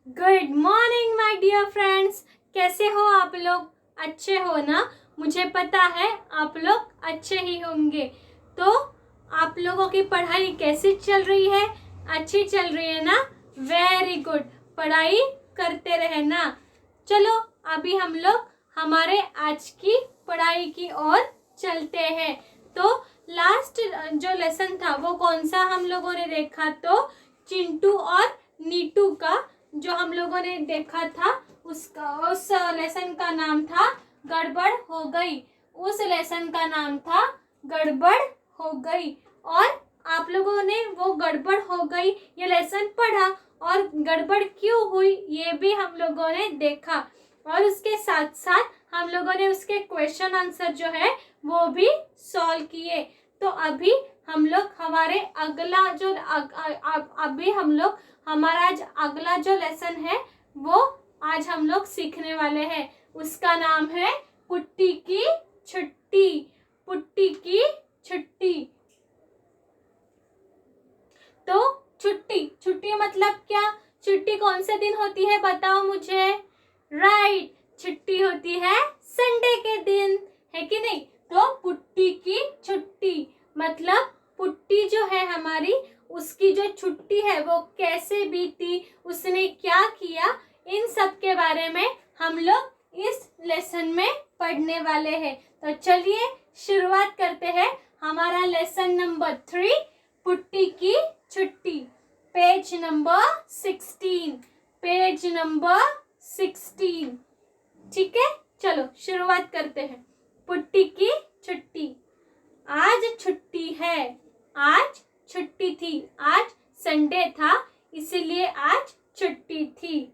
Good morning my dear friends. कैसे हो आप लोग? अच्छे हो ना? मुझे पता है आप लोग अच्छे ही होंगे। तो आप लोगों की पढ़ाई कैसी चल रही है? अच्छी चल रही है ना? Very good. पढ़ाई करते रहे ना। चलो अभी हम लोग हमारे आज की पढ़ाई की ओर चलते हैं। तो लास्ट जो लेसन था वो कौन सा हम लोगों ने देखा? तो चिंटू और नीटू का जो हम लोगों ने देखा था उसका उस लेसन का नाम था गड़बड़ हो गई। उस लेसन का नाम था गड़बड़ हो गई। और आप लोगों ने वो गड़बड़ हो गई ये लेसन पढ़ा और गड़बड़ क्यों हुई ये भी हम लोगों ने देखा। और उसके साथ साथ हम लोगों ने उसके क्वेश्चन आंसर जो है वो भी सॉल्व किए। तो अभी हम लोग हमारे अगला जो अभी हम लोग हमारा आज अगला जो लेसन है वो आज हम लोग सीखने वाले हैं। उसका नाम है पुट्टी की छुट्टी। पुट्टी की छुट्टी। तो छुट्टी छुट्टी मतलब क्या? छुट्टी कौन से दिन होती है बताओ मुझे। राइट, छुट्टी होती है संडे के दिन, है कि नहीं? तो पुट्टी की छुट्टी मतलब पुट्टी जो है हमारी उसकी जो छुट्टी है वो कैसे बीती, उसने क्या किया, इन सब के बारे में हम लोग इस लेसन में पढ़ने वाले हैं। तो चलिए शुरुआत करते हैं हमारा लेसन नंबर 3 पुट्टी की छुट्टी। Page number 16। Page number 16। ठीक है, चलो शुरुआत करते हैं। पुट्टी की छुट्टी। आज छुट्टी है। आज छुट्टी थी। आज संडे था इसीलिए आज छुट्टी थी।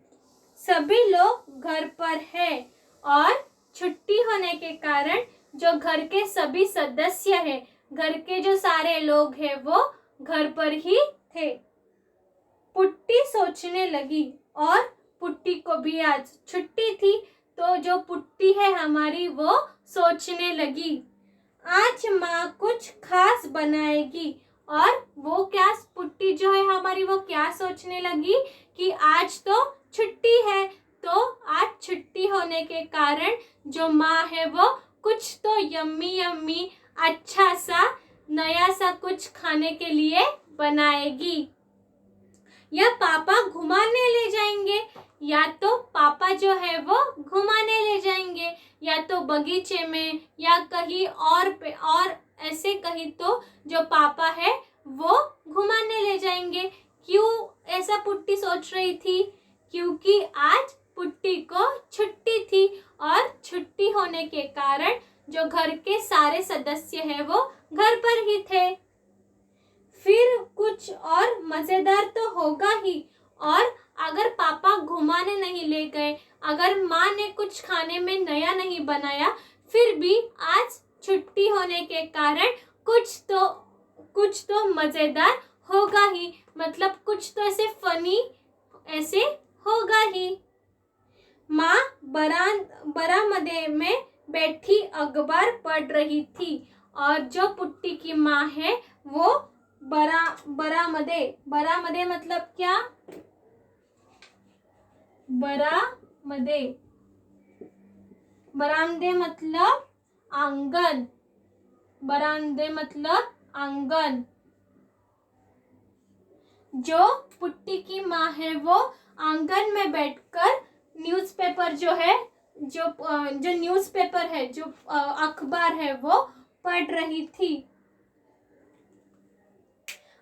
सभी लोग घर पर है और छुट्टी होने के कारण जो घर के सभी सदस्य हैं, घर के जो सारे लोग हैं वो घर पर ही थे। पुट्टी सोचने लगी और पुट्टी को भी आज छुट्टी थी तो जो पुट्टी है हमारी वो सोचने लगी आज माँ कुछ खास बनाएगी। और वो क्या, पुट्टी जो है हमारी वो क्या सोचने लगी कि आज तो छुट्टी है तो आज छुट्टी होने के कारण जो माँ है वो कुछ तो यम्मी यम्मी अच्छा सा नया सा कुछ खाने के लिए बनाएगी। या पापा घुमाने ले जाएंगे, या तो पापा जो है वो घुमाने ले जाएंगे, या तो बगीचे में या कहीं और पे, और ऐसे कहीं तो जो पापा है वो घुमाने ले जाएंगे। क्यों ऐसा पुट्टी सोच रही थी? क्योंकि आज पुट्टी को छुट्टी थी और छुट्टी होने के कारण जो घर के सारे सदस्य हैं वो घर पर ही थे। फिर कुछ और मजेदार तो होगा ही। और अगर पापा घुमाने नहीं ले गए, अगर माँ ने कुछ खाने में नया नहीं बनाया, फिर भी आज छुट्टी होने के कारण कुछ तो मजेदार होगा ही। मतलब कुछ तो ऐसे फनी ऐसे होगा ही। माँ बरामदे में बैठी अखबार पढ़ रही थी और जो पुट्टी की माँ है वो बरामदे मतलब क्या? बरामदे मतलब आंगन। बरामदे मतलब आंगन। जो पुट्टी की माँ है वो आंगन में बैठकर न्यूज़पेपर जो है जो न्यूज़पेपर है, जो अखबार है वो पढ़ रही थी।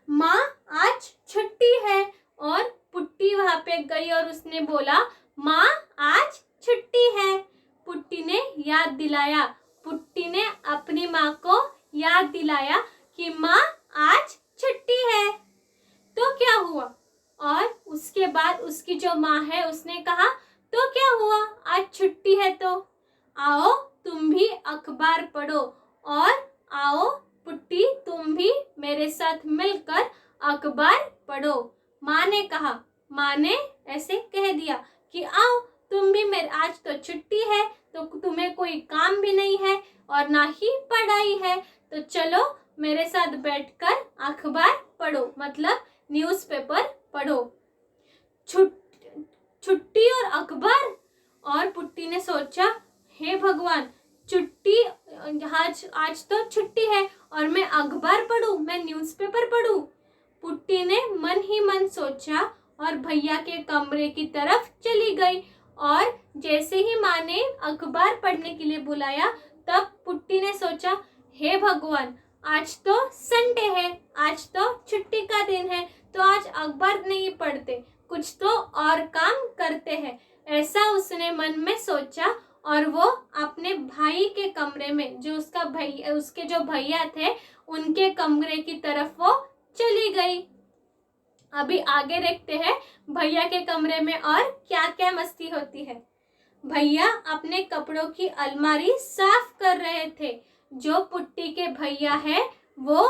माँ आज छुट्टी है और पुट्टी वहां पे गई और उसने बोला माँ आज छुट्टी है। पुट्टी ने याद दिलाया, पुट्टी ने अपनी माँ को याद दिलाया कि माँ आज छुट्टी है। तो क्या हुआ? और उसके बाद उसकी जो माँ है उसने कहा तो क्या हुआ, आज छुट्टी है तो आओ तुम भी अखबार पढ़ो और आओ पुट्टी तुम भी मेरे साथ मिलकर अखबार पढ़ो। माँ ने कहा, माँ ने ऐसे कह दिया कि आओ तुम भी मेरे, आज तो छुट्टी है तो तुम्हें कोई काम भी नहीं है और ना ही पढ़ाई है, तो चलो मेरे साथ बैठकर अखबार पढ़ो, मतलब न्यूज़पेपर पढ़ो। आज तो छुट्टी है और मैं अखबार पढूं, मैं न्यूज़पेपर पढूं। पुट्टी ने मन ही मन सोचा और भैया के कमरे की तरफ चली गई। और जैसे ही माँ ने अखबार पढ़ने के लिए बुलाया, तब पुट्टी ने सोचा, हे भगवान, आज तो संडे है, आज तो छुट्टी का दिन है, तो आज अखबार नहीं पढ़ते, कुछ तो और काम करते हैं। ऐसा उसने मन में सोचा और वो अपने भाई के कमरे में, जो उसके जो भैया थे, उनके कमरे की तरफ वो चली गई। अभी आगे देखते हैं भैया के कमरे में और क्या क्या मस्ती होती है। भैया अपने कपड़ों की अलमारी साफ कर रहे थे। जो पुट्टी के भैया है वो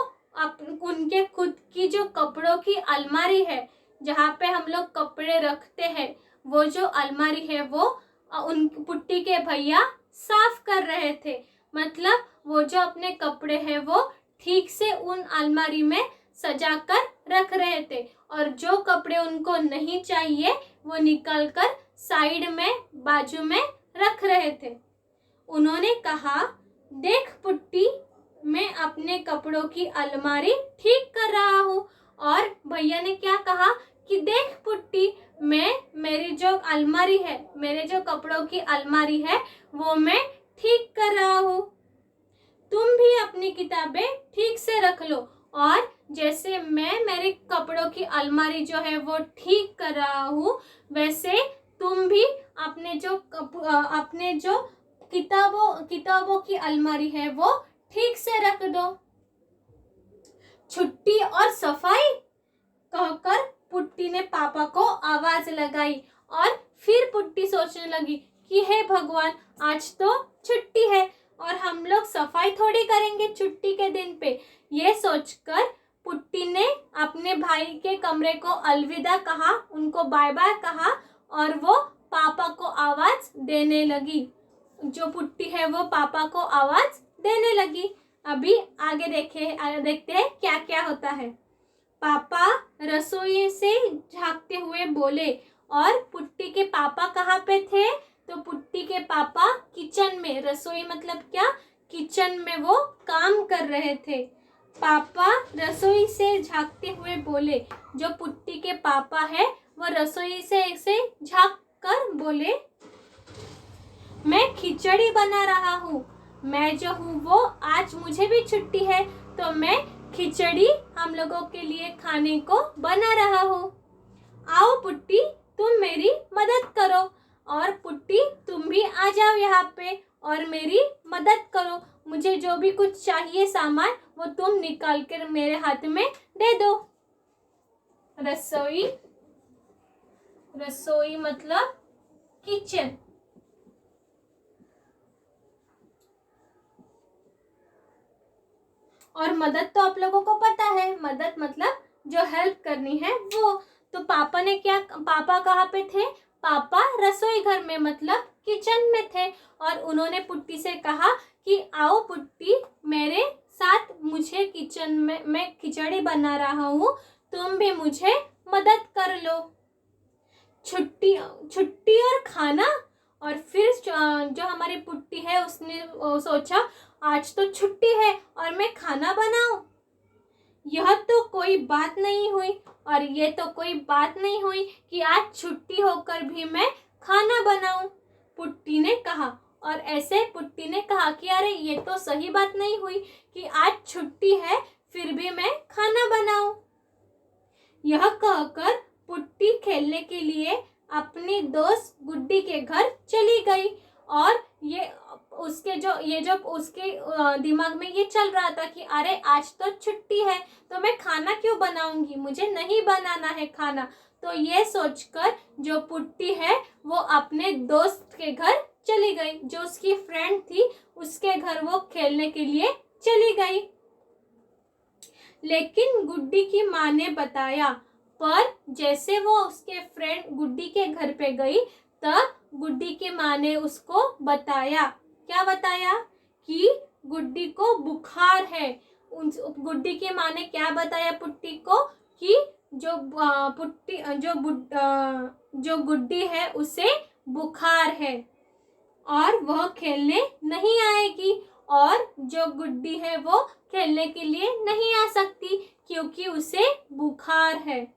उनके खुद की जो कपड़ों की अलमारी है, जहाँ पे हम लोग कपड़े रखते हैं, वो जो अलमारी है वो उन पुट्टी के भैया साफ कर रहे थे। मतलब वो जो अपने कपड़े हैं वो ठीक से उन अलमारी में सजा कर रख रहे थे और जो कपड़े उनको नहीं चाहिए वो निकाल कर साइड में, बाजू में रख रहे थे। उन्होंने कहा, देख पुट्टी, मैं अपने कपड़ों की अलमारी ठीक कर रहा हूँ। और भैया ने क्या कहा कि देख पुट्टी, मेरी जो अलमारी है, मेरे जो कपड़ों की अलमारी है, वो मैं ठीक कर रहा हूँ। तुम भी अपनी किताबें ठीक से रख लो। और जैसे मैं मेरे कपड़ों की अलमारी जो है वो ठीक कर रहा हूँ, वैसे तुम भी अपने जो किताबों की अलमारी है वो ठीक से रख दो। छुट्टी और सफाई कहकर पुट्टी ने पापा को आवाज लगाई। और फिर पुट्टी सोचने लगी कि हे भगवान, आज तो छुट्टी है और हम लोग सफाई थोड़ी करेंगे छुट्टी के दिन पे। ये सोचकर पुट्टी ने अपने भाई के कमरे को अलविदा कहा, उनको बाय बाय कहा और वो पापा को आवाज देने लगी। जो पुट्टी है वो पापा को आवाज देने लगी। अभी आगे देखते हैं क्या क्या होता है। पापा रसोई से झांकते हुए बोले। और पुट्टी के पापा कहाँ पे थे? तो पुट्टी के पापा किचन में, रसोई मतलब क्या, किचन में वो काम कर रहे थे। पापा रसोई से झांकते हुए बोले। जो पुट्टी के पापा है वो रसोई से ऐसे झांक कर बोले, मैं खिचड़ी बना रहा हूँ। मैं जो हूँ वो, आज मुझे भी छुट्टी है तो मैं खिचड़ी हम लोगों के लिए खाने को बना रहा हूँ। आओ पुट्टी, तुम मेरी मदद करो। और पुट्टी, तुम भी आ जाओ यहाँ पे और मेरी मदद करो। मुझे जो भी कुछ चाहिए सामान वो तुम निकाल कर मेरे हाथ में दे दो। रसोई मतलब किचन। और मदद तो आप लोगों को पता है, मदद मतलब जो हेल्प करनी है वो। तो पापा कहाँ पे थे? पापा रसोई घर में मतलब किचन में थे। और उन्होंने पुट्टी से कहा कि आओ पुट्टी, मेरे साथ, मुझे किचन में, मैं खिचड़ी बना रहा हूँ, तुम भी मुझे मदद कर लो। छुट्टी और खाना। और फिर जो हमारी पुट्टी है उसने सोचा, आज तो छुट्टी है और मैं खाना बनाऊं, यह तो कोई बात नहीं हुई। और ये तो कोई बात नहीं हुई कि आज छुट्टी होकर भी मैं खाना बनाऊं, पुट्टी ने कहा। और ऐसे पुट्टी ने कहा कि अरे ये तो सही बात नहीं हुई कि आज छुट्टी है फिर भी मैं खाना बनाऊं। यह कहकर पुट्टी खेलने के लिए अपनी दोस्त गुड्डी के घर चली गई। और उसके दिमाग में ये चल रहा था कि अरे आज तो छुट्टी है तो मैं खाना क्यों बनाऊंगी, मुझे नहीं बनाना है खाना। तो ये सोचकर जो पुट्टी है वो अपने दोस्त के घर चली गई, जो उसकी फ्रेंड थी उसके घर वो खेलने के लिए चली गई। लेकिन गुड्डी की माँ ने बताया, पर जैसे वो उसके फ्रेंड गुड्डी के घर पे गई तब गुड्डी की माँ ने उसको बताया, क्या बताया, कि गुड्डी को बुखार है। गुड्डी की माँ ने क्या बताया पुट्टी को कि जो गुड्डी है उसे बुखार है और वह खेलने नहीं आएगी। और जो गुड्डी है वो खेलने के लिए नहीं आ सकती क्योंकि उसे बुखार है।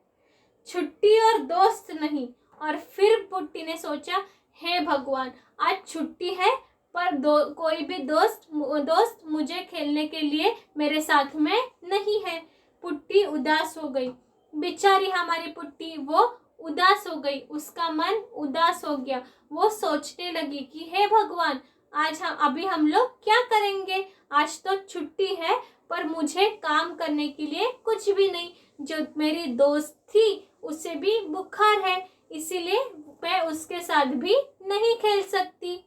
छुट्टी और दोस्त नहीं। और फिर पुट्टी ने सोचा, हे भगवान, आज छुट्टी है पर कोई भी दोस्त मुझे खेलने के लिए मेरे साथ में नहीं है। पुट्टी उदास हो गई। बेचारी हमारी पुट्टी वो उदास हो गई, उसका मन उदास हो गया। वो सोचने लगी कि हे भगवान, आज हम लोग क्या करेंगे? आज तो छुट्टी है पर मुझे काम करने के लिए कुछ भी नहीं। जो मेरी दोस्त थी उसे भी बुखार है, इसीलिए मैं उसके साथ भी नहीं खेल सकती।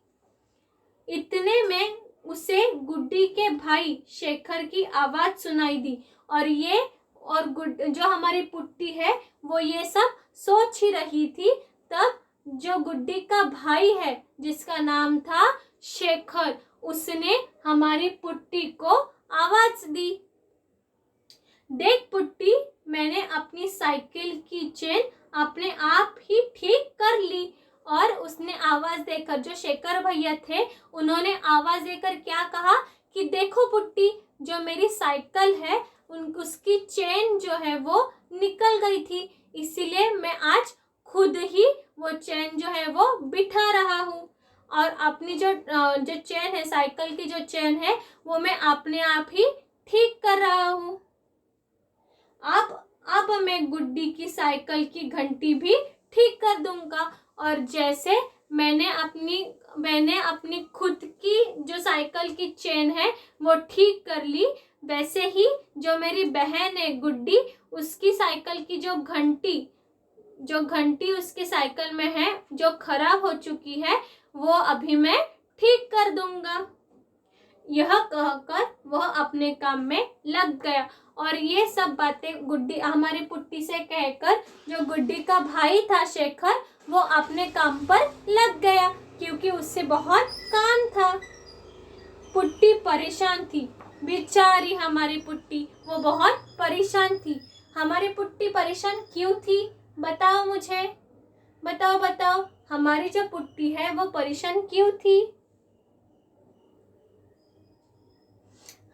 इतने में उसे गुड्डी के भाई शेखर की आवाज सुनाई दी और जो हमारी पुट्टी है वो ये सब सोच ही रही थी। तब जो गुड्डी का भाई है जिसका नाम था शेखर, उसने हमारी पुट्टी को आवाज दी, देख पुट्टी, मैंने अपनी साइकिल की चेन अपने आप ही ठीक कर ली। और उसने आवाज देकर, जो शेखर भैया थे उन्होंने आवाज देकर क्या कहा कि देखो पुट्टी, जो मेरी साइकिल है उसकी चेन जो है वो निकल गई थी, इसीलिए मैं आज खुद ही वो चेन जो है वो बिठा रहा हूँ। और अपनी जो चेन है, साइकिल की जो चेन है वो मैं अपने आप ही ठीक कर रहा हूँ। अब मैं गुड्डी की साइकिल की घंटी भी ठीक कर दूंगा। और जैसे मैंने अपनी खुद की जो साइकिल की चेन है वो ठीक कर ली, वैसे ही जो मेरी बहन है गुड्डी, उसकी साइकिल की जो घंटी उसकी साइकिल में है जो खराब हो चुकी है, वो अभी मैं ठीक कर दूंगा। यह कहकर वह अपने काम में लग गया। और ये सब बातें गुड्डी हमारी पुट्टी से कहकर जो गुड्डी का भाई था शेखर, वो अपने काम पर लग गया क्योंकि उससे बहुत काम था। पुट्टी परेशान थी, बेचारी हमारी पुट्टी वो बहुत परेशान थी। हमारी पुट्टी परेशान क्यों थी? बताओ मुझे, बताओ हमारी जो पुट्टी है वो परेशान क्यों थी?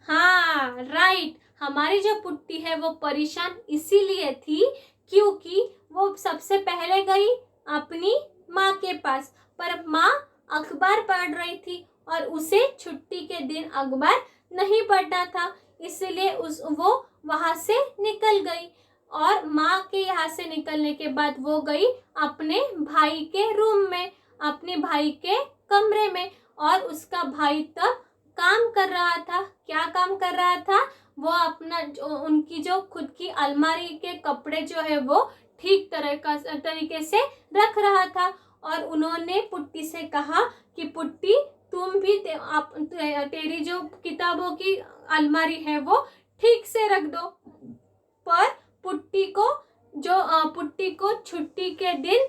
हाँ राइट, हमारी जो पुट्टी है वो परेशान इसीलिए थी क्योंकि वो सबसे पहले गई अपनी माँ के पास, पर माँ अखबार पढ़ रही थी और उसे छुट्टी के दिन अखबार नहीं पढ़ना था, इसलिए वो वहाँ से निकल गई। और माँ के यहाँ से निकलने के बाद वो गई अपने भाई के रूम में, अपने भाई के कमरे में। और उसका भाई तब काम कर रहा था। क्या काम कर रहा था? वो अपना उनकी जो खुद की अलमारी के कपड़े जो है वो ठीक तरीके से रख रहा था। और उन्होंने पुट्टी से कहा कि पुट्टी, तुम भी तेरी जो किताबों की अलमारी है वो ठीक से रख दो। पर पुट्टी को छुट्टी के दिन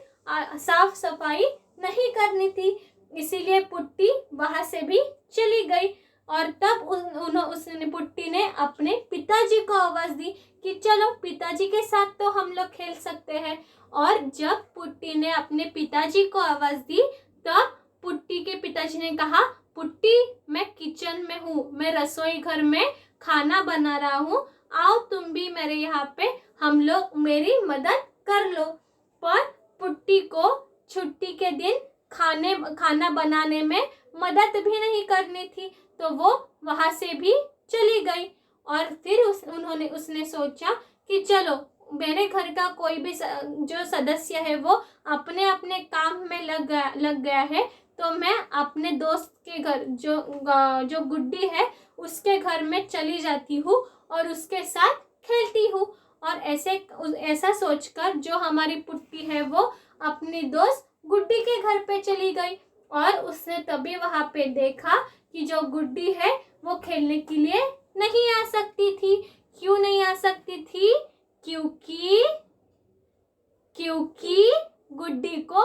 साफ सफाई नहीं करनी थी, इसीलिए पुट्टी वहां से भी चली गई। और तब उसने पुट्टी ने अपने पिताजी को आवाज दी कि चलो पिताजी के साथ तो हम लोग खेल सकते हैं। और जब पुट्टी ने अपने पिताजी को आवाज दी तब पुट्टी के पिताजी ने कहा, पुट्टी, मैं किचन में हूँ, मैं रसोई घर में खाना बना रहा हूँ, आओ तुम भी मेरे यहाँ पे, हम लोग मेरी मदद कर लो। पर पुट्टी को छुट्टी के दिन खाना बनाने में मदद भी नहीं करनी थी, तो वो वहां से भी चली गई। और फिर उसने सोचा कि चलो, मेरे घर का कोई भी जो सदस्य है वो अपने अपने काम में लग गया है, तो मैं अपने दोस्त के घर जो गुड्डी है उसके घर में चली जाती हूँ और उसके साथ खेलती हूँ। और ऐसा सोचकर जो हमारी पुट्टी है वो अपनी दोस्त गुड्डी के घर पे चली गई। और उसने तभी वहां पे देखा कि जो गुड्डी है वो खेलने के लिए नहीं आ सकती थी। क्यों नहीं आ सकती थी? क्योंकि गुड्डी को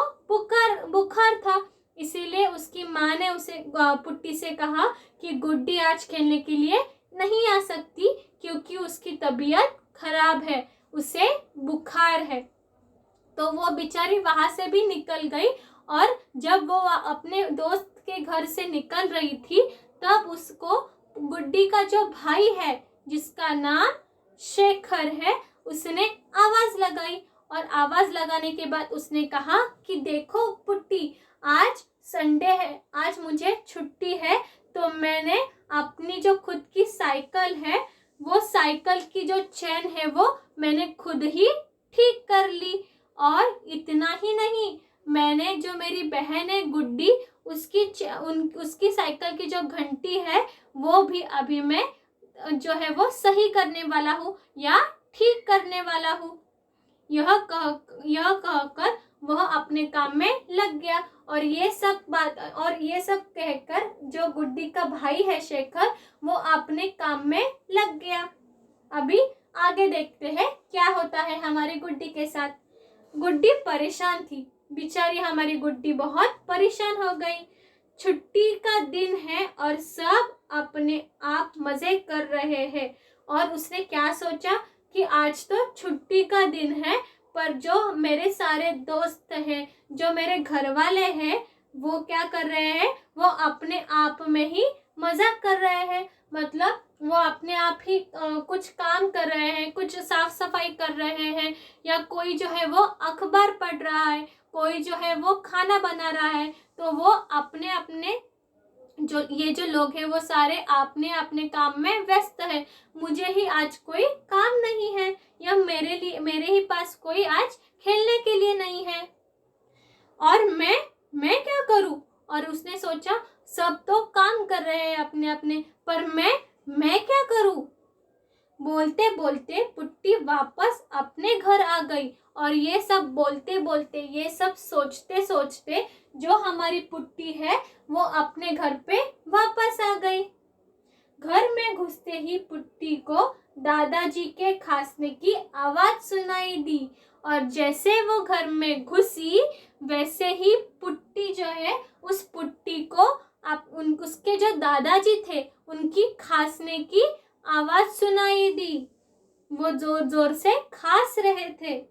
बुखार था, इसीलिए उसकी माँ ने उसे पुट्टी से कहा कि गुड्डी आज खेलने के लिए नहीं आ सकती क्योंकि उसकी तबीयत खराब है, उसे बुखार है। तो वो बेचारी वहां से भी निकल गई। और जब वो अपने दोस्त के घर से निकल रही थी तब उसको गुड्डी का जो भाई है जिसका नाम शेखर है, उसने आवाज लगाई और आवाज लगाने के बाद उसने कहा कि देखो पुट्टी, आज संडे है, आज मुझे छुट्टी है, तो मैंने अपनी जो खुद की साइकिल है, वो साइकिल की जो चेन है वो मैंने खुद ही ठीक कर ली। और इतना ही नहीं, मैंने जो मेरी बहन है गुड्डी, उसकी साइकिल की जो घंटी है वो भी अभी मैं जो है वो सही करने वाला हूँ या ठीक करने वाला हूँ। यह कहकर वह अपने काम में लग गया और ये सब कहकर जो गुड्डी का भाई है शेखर, वो अपने काम में लग गया। अभी आगे देखते हैं क्या होता है हमारी गुड्डी के साथ। गुड्डी परेशान थी, बेचारी हमारी गुड्डी बहुत परेशान हो गई। छुट्टी का दिन है और सब अपने आप मजे कर रहे हैं और उसने क्या सोचा कि आज तो छुट्टी का दिन है, पर जो मेरे सारे दोस्त हैं, जो मेरे घर वाले हैं, वो क्या कर रहे हैं, वो अपने आप में ही मजाक कर रहे हैं। मतलब वो अपने आप ही कुछ काम कर रहे हैं, कुछ साफ सफाई कर रहे हैं, या कोई जो है वो अखबार पढ़ रहा है, कोई जो है वो खाना बना रहा है। तो वो अपने अपने जो लोग हैं वो सारे अपने अपने काम में व्यस्त है। मुझे ही आज कोई काम नहीं है, या मेरे ही पास कोई आज खेलने के लिए नहीं है, और मैं क्या करूं। और उसने सोचा सब तो काम कर रहे हैं अपने अपने, पर मैं क्या करूं। बोलते बोलते पुट्टी वापस अपने घर आ गई और ये सब बोलते बोलते, ये सब सोचते सोचते जो हमारी पुट्टी है वो अपने घर पे वापस आ गई। घर में घुसते ही पुट्टी को दादाजी के खांसने की आवाज सुनाई दी और जैसे वो घर में घुसी, वैसे ही पुट्टी जो है, उस पुट्टी को उसके जो दादाजी थे उनकी खांसने की आवाज सुनाई दी। वो जोर जोर से खांस रहे थे,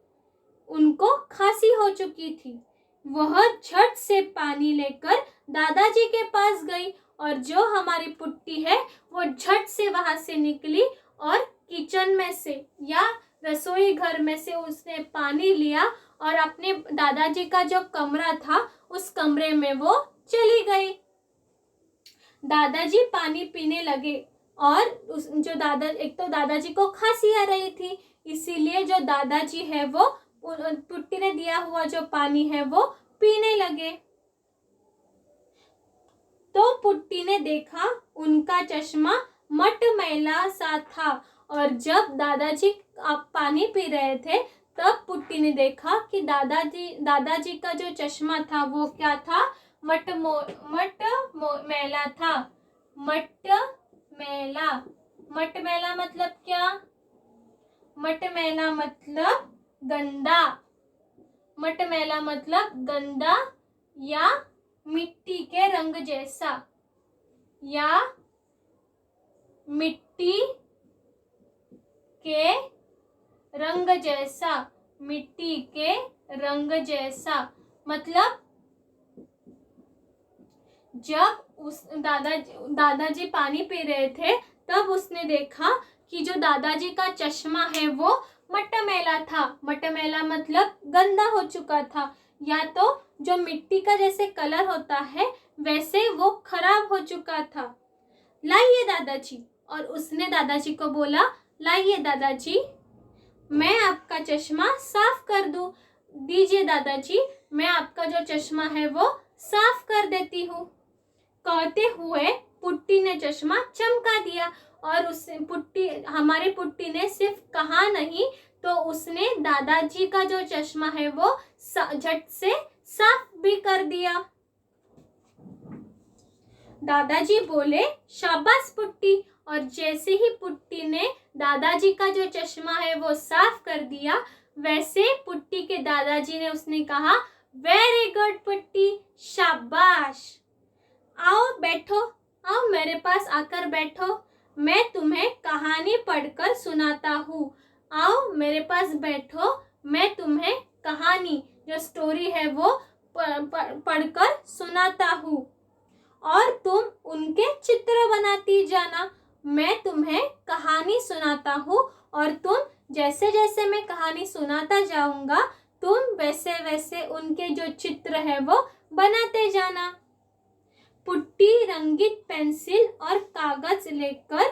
उनको खांसी हो चुकी थी। वह झट से पानी लेकर दादाजी के पास गई और जो हमारी पुट्टी है वो झट से वहां से निकली और किचन में से या रसोई घर में से उसने पानी लिया और अपने दादाजी का जो कमरा था उस कमरे में वो चली गई। दादाजी पानी पीने लगे और एक तो दादाजी को खांसी आ रही थी, इसीलिए जो दादाजी है वो पुट्टी ने दिया हुआ जो पानी है वो पीने लगे। तो पुट्टी ने देखा उनका चश्मा मटमैला सा था और जब दादाजी पानी पी रहे थे तब पुट्टी ने देखा कि दादाजी का जो चश्मा था वो क्या था, मटमैला था। मटमैला मतलब क्या? मटमैला मतलब गंदा। मटमैला मतलब गंदा या मिट्टी के रंग जैसा, या मिट्टी के रंग जैसा, मिट्टी के रंग जैसा। मतलब जब उस दादाजी पानी पी रहे थे तब उसने देखा कि जो दादाजी का चश्मा है वो मटमैला था। मटमैला मतलब गंदा हो चुका था, या तो जो मिट्टी का जैसे कलर होता है वैसे वो खराब हो चुका था। लाइए दादाजी, और उसने दादाजी को बोला, लाइए दादाजी, मैं आपका चश्मा साफ कर दूं। दीजिए दादाजी, मैं आपका जो चश्मा है वो साफ कर देती हूँ। कहते हुए पुट्टी ने चश्मा चमका दिया और हमारी पुट्टी ने सिर्फ कहा नहीं, तो उसने दादाजी का जो चश्मा है वो झट से साफ भी कर दिया। दादाजी बोले, शाबाश पुट्टी, और जैसे ही पुट्टी ने दादाजी का जो चश्मा है वो साफ कर दिया, वैसे पुट्टी के दादाजी ने उसने कहा, वेरी गुड पुट्टी, शाबाश। आओ बैठो, आओ मेरे पास आकर बैठो, मैं तुम्हें कहानी पढ़कर सुनाता हूँ। आओ मेरे पास बैठो, मैं तुम्हें कहानी जो स्टोरी है वो पढ़कर सुनाता हूँ। और तुम उनके चित्र बनाती जाना। मैं तुम्हें कहानी सुनाता हूँ और तुम जैसे जैसे मैं कहानी सुनाता जाऊंगा तुम वैसे वैसे उनके जो चित्र है वो बनाते जाना। पुट्टी रंगीन पेंसिल और कागज लेकर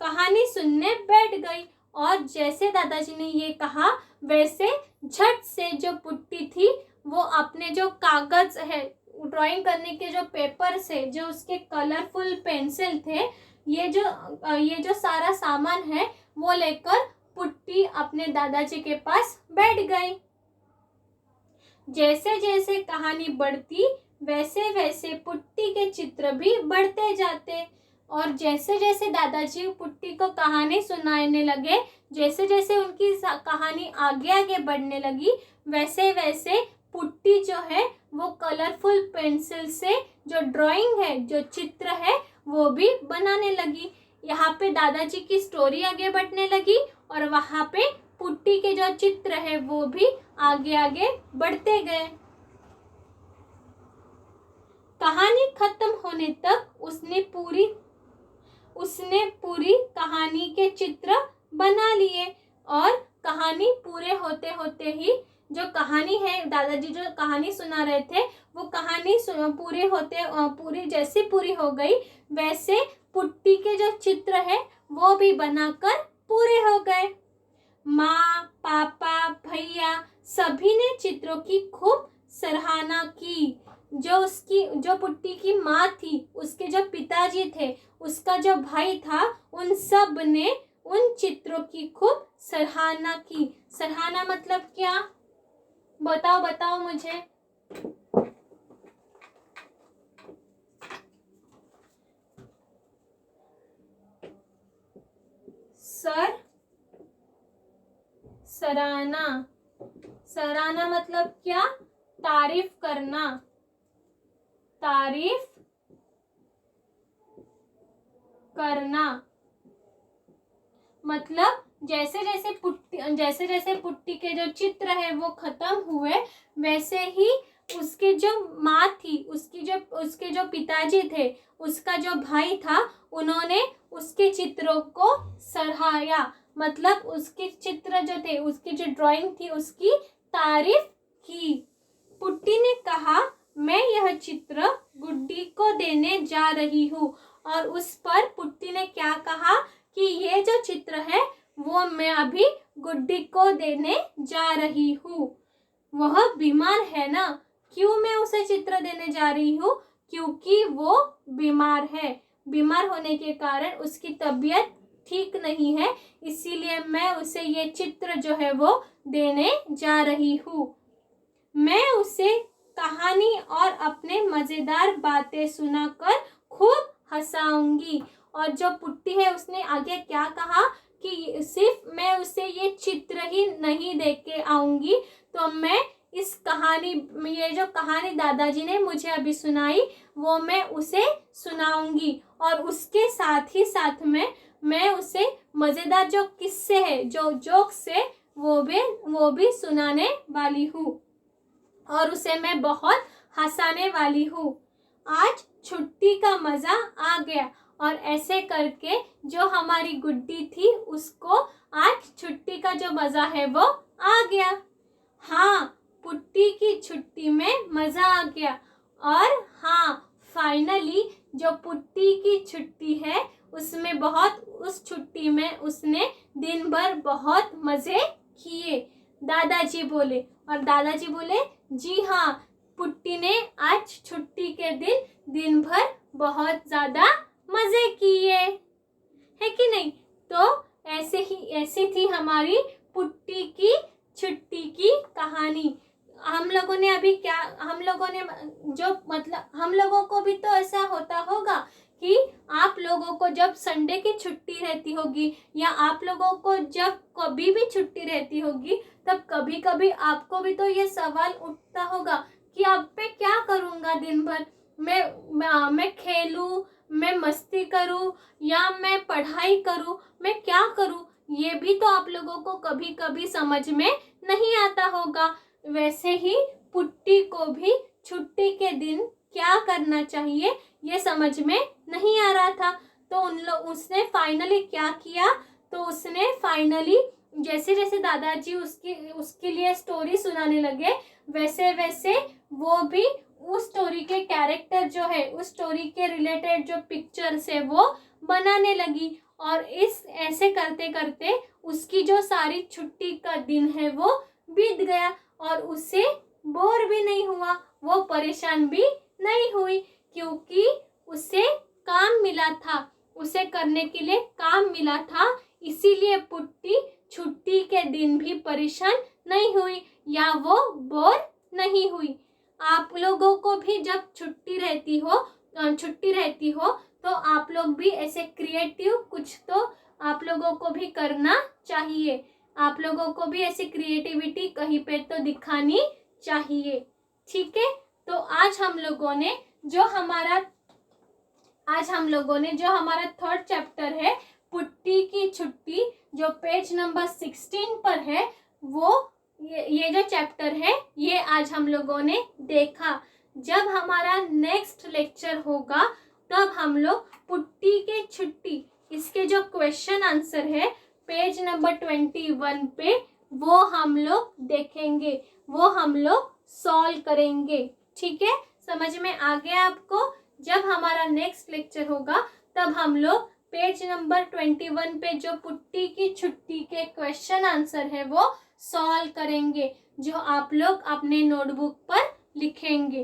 कहानी सुनने बैठ गई और जैसे दादाजी ने ये कहा वैसे झट से जो पुट्टी थी वो अपने जो कागज है, ड्राइंग करने के जो पेपर से, जो उसके कलरफुल पेंसिल थे, ये जो सारा सामान है वो लेकर पुट्टी अपने दादाजी के पास बैठ गई। जैसे जैसे कहानी बढ़ती वैसे वैसे पुट्टी के चित्र भी बढ़ते जाते और जैसे जैसे दादाजी पुट्टी को कहानी सुनाने लगे, जैसे जैसे उनकी कहानी आगे आगे बढ़ने लगी वैसे वैसे पुट्टी जो है वो कलरफुल पेंसिल से जो ड्राइंग है, जो चित्र है वो भी बनाने लगी। यहाँ पे दादाजी की स्टोरी आगे बढ़ने लगी और वहाँ पे पुट्टी के जो चित्र है वो भी आगे आगे बढ़ते गए। कहानी खत्म होने तक उसने पूरी कहानी के चित्र बना लिए और कहानी पूरे होते होते ही जो कहानी है, दादाजी जो कहानी सुना रहे थे वो कहानी पूरी जैसे पूरी हो गई वैसे पुट्टी के जो चित्र है वो भी बनाकर पूरे हो गए। माँ, पापा, भैया सभी ने चित्रों की खूब सराहना की। जो पुट्टी की माँ थी, उसके जो पिताजी थे, उसका जो भाई था, उन सब ने उन चित्रों की खूब सराहना की। सराहना मतलब क्या? बताओ मुझे। सराहना मतलब क्या? तारीफ करना। तारीफ करना मतलब जैसे जैसे पुट्टी के जो चित्र है वो खत्म हुए वैसे ही उसके जो माँ थी, उसके जो पिताजी थे, उसका जो भाई था, उन्होंने उसके चित्रों को सराहा। मतलब उसके चित्र जो थे, उसकी जो ड्राइंग थी उसकी तारीफ की। पुट्टी ने कहा मैं यह चित्र गुड्डी को देने जा रही हूँ और उस पर पुट्टी ने क्या कहा कि ये जो चित्र है वो मैं अभी गुड्डी को देने जा रही हूँ। वह बीमार है ना, क्यों मैं उसे चित्र देने जा रही हूँ? क्योंकि वो बीमार है। बीमार होने के कारण उसकी तबीयत ठीक नहीं है, इसीलिए मैं उसे ये चित्र जो है वो देने जा रही हूँ। मैं उसे कहानी और अपने मजेदार बातें सुनाकर खूब हंसाऊंगी। और जो पुट्टी है उसने आगे क्या कहा कि सिर्फ मैं उसे ये चित्र ही नहीं दे के आऊंगी, तो मैं इस कहानी, ये जो कहानी दादाजी ने मुझे अभी सुनाई वो मैं उसे सुनाऊंगी और उसके साथ ही साथ में मैं उसे मजेदार जो किस्से है, जो जोक्स है वो भी सुनाने वाली हूँ और उसे मैं बहुत हंसाने वाली हूँ। आज छुट्टी का मजा आ गया और ऐसे करके जो हमारी गुड्डी थी उसको आज छुट्टी का जो मजा है वो आ गया। हाँ, पुट्टी की छुट्टी में मजा आ गया। और हाँ, फाइनली जो पुट्टी की छुट्टी है उसमें उस छुट्टी में उसने दिन भर बहुत मजे किए। दादाजी बोले और दादाजी बोले जी हाँ, पुट्टी ने आज छुट्टी के दिन भर बहुत ज़्यादा मज़े किए, है कि नहीं? तो ऐसी थी हमारी पुट्टी की छुट्टी की कहानी। हम लोगों को भी तो ऐसा होता होगा कि आप लोगों को जब संडे की छुट्टी रहती होगी या आप लोगों को जब कभी भी छुट्टी रहती होगी तब कभी कभी आपको भी तो ये सवाल उठता होगा कि अब मैं क्या करूँगा दिन भर। मैं खेलूँ, मैं मस्ती करूँ या मैं पढ़ाई करूँ, मैं क्या करूँ? ये भी तो आप लोगों को कभी कभी समझ में नहीं आता होगा। वैसे ही पुट्टी को भी छुट्टी के दिन क्या क्या करना चाहिए ये समझ में नहीं आ रहा था। तो उसने फाइनली क्या किया, तो उसने फाइनली जैसे जैसे दादाजी उसके लिए स्टोरी सुनाने लगे, वैसे वैसे वो भी उस स्टोरी के कैरेक्टर जो है, उस स्टोरी के रिलेटेड जो पिक्चर्स है वो बनाने लगी। और इस ऐसे करते करते उसकी जो सारी छुट्टी का दिन है वो बीत गया और उसे बोर भी नहीं हुआ, वो परेशान भी नहीं हुई, क्योंकि उसे काम मिला था, उसे करने के लिए काम मिला था। इसीलिए पुट्टी छुट्टी के दिन भी परेशान नहीं हुई या वो बोर नहीं हुई। आप लोगों को भी जब छुट्टी रहती हो तो आप लोग भी ऐसे क्रिएटिव कुछ तो आप लोगों को भी करना चाहिए। आप लोगों को भी ऐसी क्रिएटिविटी कहीं पे तो दिखानी चाहिए। ठीक है, तो आज हम लोगों ने जो हमारा थर्ड चैप्टर है पुट्टी की छुट्टी, जो पेज नंबर 16 पर है, वो ये जो चैप्टर है ये आज हम लोगों ने देखा। जब हमारा नेक्स्ट लेक्चर होगा तब हम लोग पुट्टी के छुट्टी इसके जो क्वेश्चन आंसर है पेज नंबर 21 पे वो हम लोग देखेंगे, वो हम लोग सॉल्व करेंगे। ठीक है, समझ में आ गया आपको? जब हमारा नेक्स्ट लेक्चर होगा तब हम लोग पेज नंबर 21 पे जो पुट्टी की छुट्टी के क्वेश्चन आंसर है वो सॉल्व करेंगे, जो आप लोग अपने नोटबुक पर लिखेंगे।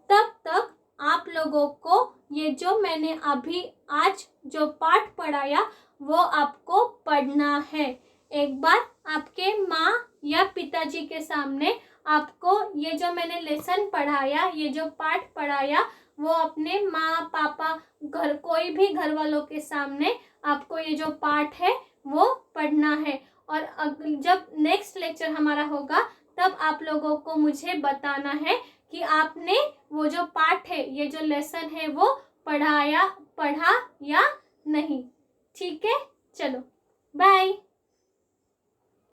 तब तक आप लोगों को ये जो मैंने अभी आज जो पाठ पढ़ाया वो आपको पढ़ना है। एक बार आपके माँ या पिताजी के सामने आपको ये जो मैंने लेसन पढ़ाया, ये जो पाठ पढ़ाया, वो अपने माँ पापा कोई भी घर वालों के सामने आपको ये जो पाठ है वो पढ़ना है। और जब नेक्स्ट लेक्चर हमारा होगा तब आप लोगों को मुझे बताना है कि आपने वो जो पाठ है, ये जो लेसन है वो पढ़ा या नहीं। ठीक है, चलो बाय।